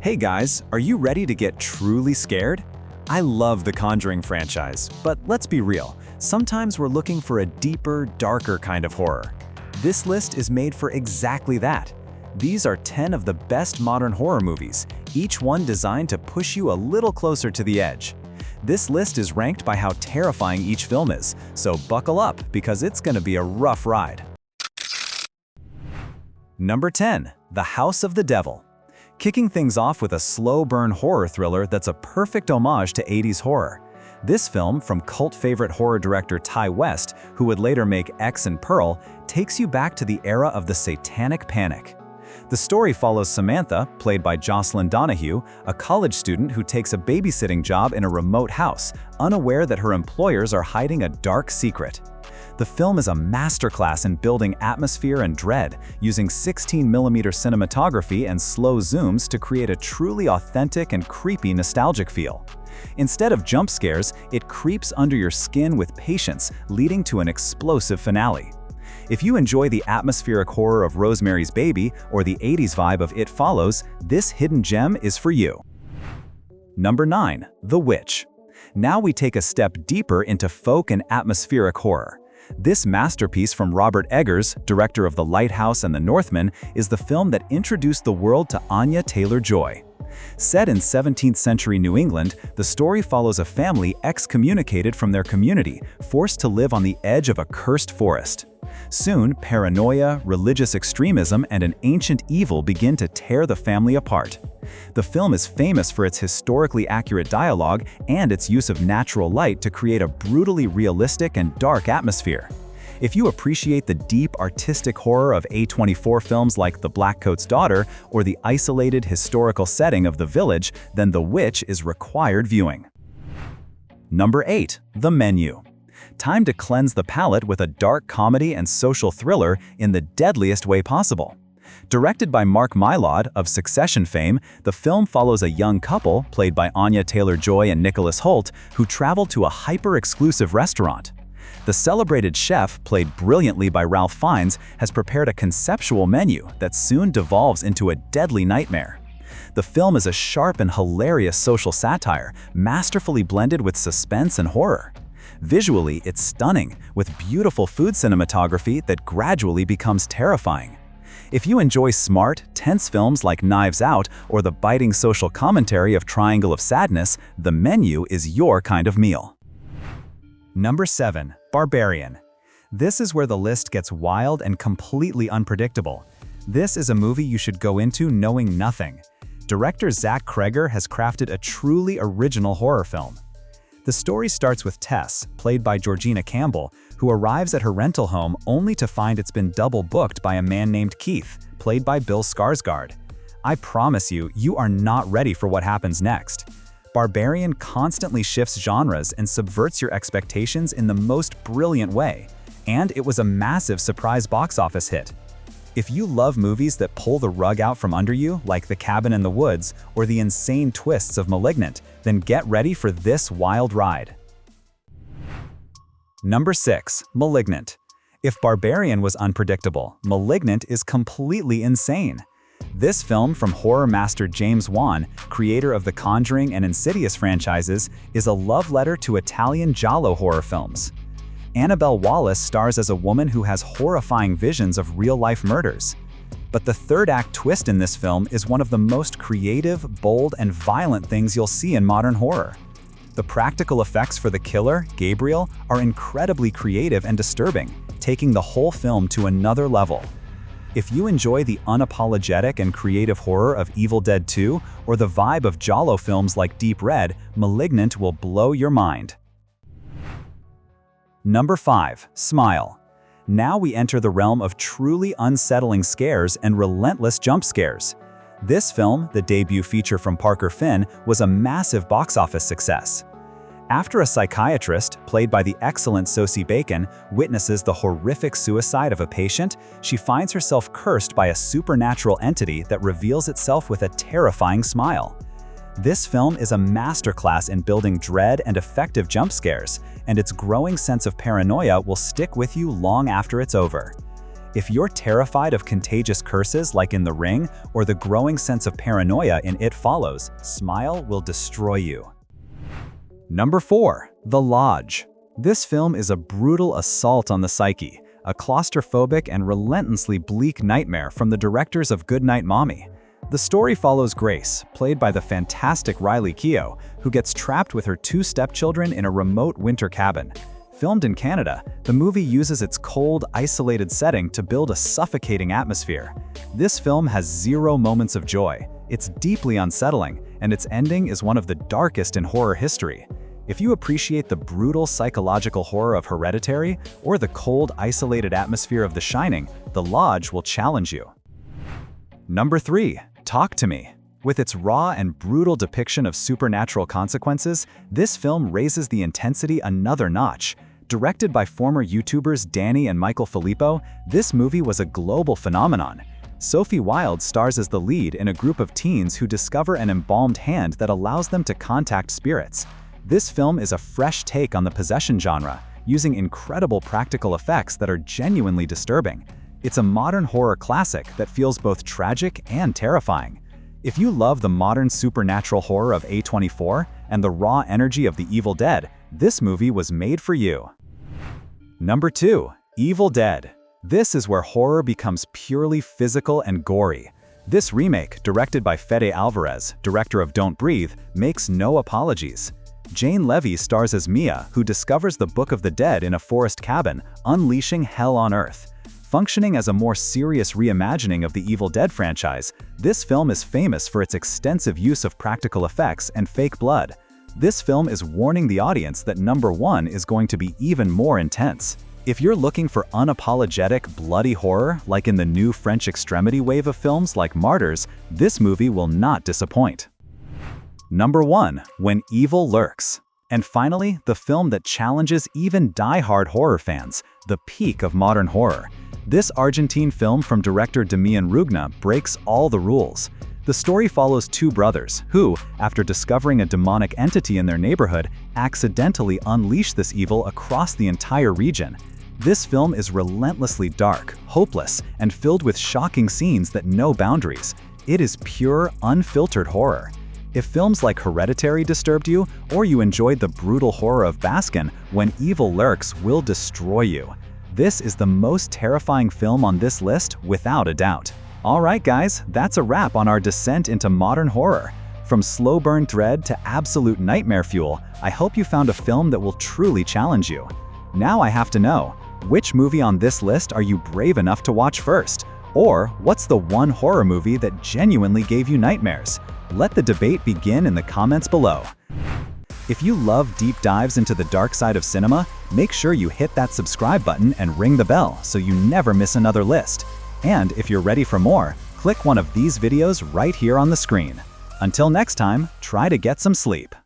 Hey guys, are you ready to get truly scared? I love the Conjuring franchise, but let's be real, sometimes we're looking for a deeper, darker kind of horror. This list is made for exactly that. These are 10 of the best modern horror movies, each one designed to push you a little closer to the edge. This list is ranked by how terrifying each film is, so buckle up because it's gonna be a rough ride. Number 10, The House of the Devil. Kicking things off with a slow-burn horror thriller that's a perfect homage to 80s horror. This film, from cult favorite horror director Ty West, who would later make X and Pearl, takes you back to the era of the Satanic Panic. The story follows Samantha, played by Jocelyn Donahue, a college student who takes a babysitting job in a remote house, unaware that her employers are hiding a dark secret. The film is a masterclass in building atmosphere and dread, using 16mm cinematography and slow zooms to create a truly authentic and creepy nostalgic feel. Instead of jump scares, it creeps under your skin with patience, leading to an explosive finale. If you enjoy the atmospheric horror of Rosemary's Baby or the 80s vibe of It Follows, this hidden gem is for you. Number 9, The Witch. Now we take a step deeper into folk and atmospheric horror. This masterpiece from Robert Eggers, director of The Lighthouse and The Northman, is the film that introduced the world to Anya Taylor-Joy. Set in 17th century New England, the story follows a family excommunicated from their community, forced to live on the edge of a cursed forest. Soon, paranoia, religious extremism, and an ancient evil begin to tear the family apart. The film is famous for its historically accurate dialogue and its use of natural light to create a brutally realistic and dark atmosphere. If you appreciate the deep artistic horror of A24 films like The Blackcoat's Daughter or the isolated historical setting of The Village, then The Witch is required viewing. Number 8, The Menu. Time to cleanse the palate with a dark comedy and social thriller in the deadliest way possible. Directed by Mark Mylod of Succession fame, the film follows a young couple, played by Anya Taylor-Joy and Nicholas Hoult, who travel to a hyper-exclusive restaurant. The celebrated chef, played brilliantly by Ralph Fiennes, has prepared a conceptual menu that soon devolves into a deadly nightmare. The film is a sharp and hilarious social satire, masterfully blended with suspense and horror. Visually, it's stunning, with beautiful food cinematography that gradually becomes terrifying. If you enjoy smart, tense films like Knives Out or the biting social commentary of Triangle of Sadness, The Menu is your kind of meal. Number 7, Barbarian. This is where the list gets wild and completely unpredictable. This is a movie you should go into knowing nothing. Director Zach Cregger has crafted a truly original horror film. The story starts with Tess, played by Georgina Campbell, who arrives at her rental home only to find it's been double booked by a man named Keith, played by Bill Skarsgård. I promise you, you are not ready for what happens next. Barbarian constantly shifts genres and subverts your expectations in the most brilliant way, and it was a massive surprise box office hit. If you love movies that pull the rug out from under you, like The Cabin in the Woods or the insane twists of Malignant, then get ready for this wild ride. Number 6, Malignant. If Barbarian was unpredictable, Malignant is completely insane. This film from horror master James Wan, creator of the Conjuring and Insidious franchises, is a love letter to Italian giallo horror films. Annabelle Wallis stars as a woman who has horrifying visions of real-life murders. But the third-act twist in this film is one of the most creative, bold, and violent things you'll see in modern horror. The practical effects for the killer, Gabriel, are incredibly creative and disturbing, taking the whole film to another level. If you enjoy the unapologetic and creative horror of Evil Dead 2 or the vibe of giallo films like Deep Red, Malignant will blow your mind. Number 5, Smile. Now we enter the realm of truly unsettling scares and relentless jump scares. This film, the debut feature from Parker Finn, was a massive box office success. After a psychiatrist, played by the excellent Sosie Bacon, witnesses the horrific suicide of a patient, she finds herself cursed by a supernatural entity that reveals itself with a terrifying smile. This film is a masterclass in building dread and effective jump scares, and its growing sense of paranoia will stick with you long after it's over. If you're terrified of contagious curses like in The Ring or the growing sense of paranoia in It Follows, Smile will destroy you. Number 4. The Lodge. This film is a brutal assault on the psyche, a claustrophobic and relentlessly bleak nightmare from the directors of Goodnight Mommy. The story follows Grace, played by the fantastic Riley Keough, who gets trapped with her 2 stepchildren in a remote winter cabin. Filmed in Canada, the movie uses its cold, isolated setting to build a suffocating atmosphere. This film has 0 moments of joy. It's deeply unsettling, and its ending is one of the darkest in horror history. If you appreciate the brutal psychological horror of Hereditary or the cold, isolated atmosphere of The Shining, The Lodge will challenge you. Number 3. Talk to Me. With its raw and brutal depiction of supernatural consequences, this film raises the intensity another notch. Directed by former YouTubers Danny and Michael Filippo, this movie was a global phenomenon. Sophie Wilde stars as the lead in a group of teens who discover an embalmed hand that allows them to contact spirits. This film is a fresh take on the possession genre, using incredible practical effects that are genuinely disturbing. It's a modern horror classic that feels both tragic and terrifying. If you love the modern supernatural horror of A24 and the raw energy of The Evil Dead, this movie was made for you. Number 2. Evil Dead. This is where horror becomes purely physical and gory. This remake, directed by Fede Alvarez, director of Don't Breathe, makes no apologies. Jane Levy stars as Mia, who discovers the Book of the Dead in a forest cabin, unleashing hell on Earth. Functioning as a more serious reimagining of the Evil Dead franchise, this film is famous for its extensive use of practical effects and fake blood. This film is warning the audience that number 1 is going to be even more intense. If you're looking for unapologetic, bloody horror, like in the new French extremity wave of films like Martyrs, this movie will not disappoint. Number 1. When Evil Lurks. And finally, the film that challenges even die-hard horror fans, the peak of modern horror. This Argentine film from director Damian Rugna breaks all the rules. The story follows 2 brothers who, after discovering a demonic entity in their neighborhood, accidentally unleash this evil across the entire region. This film is relentlessly dark, hopeless, and filled with shocking scenes that know boundaries. It is pure, unfiltered horror. If films like Hereditary disturbed you, or you enjoyed the brutal horror of Baskin, When Evil Lurks will destroy you. This is the most terrifying film on this list, without a doubt. Alright guys, that's a wrap on our descent into modern horror. From slow burn dread to absolute nightmare fuel, I hope you found a film that will truly challenge you. Now I have to know, which movie on this list are you brave enough to watch first? Or what's the one horror movie that genuinely gave you nightmares? Let the debate begin in the comments below. If you love deep dives into the dark side of cinema, make sure you hit that subscribe button and ring the bell so you never miss another list. And if you're ready for more, click one of these videos right here on the screen. Until next time, try to get some sleep.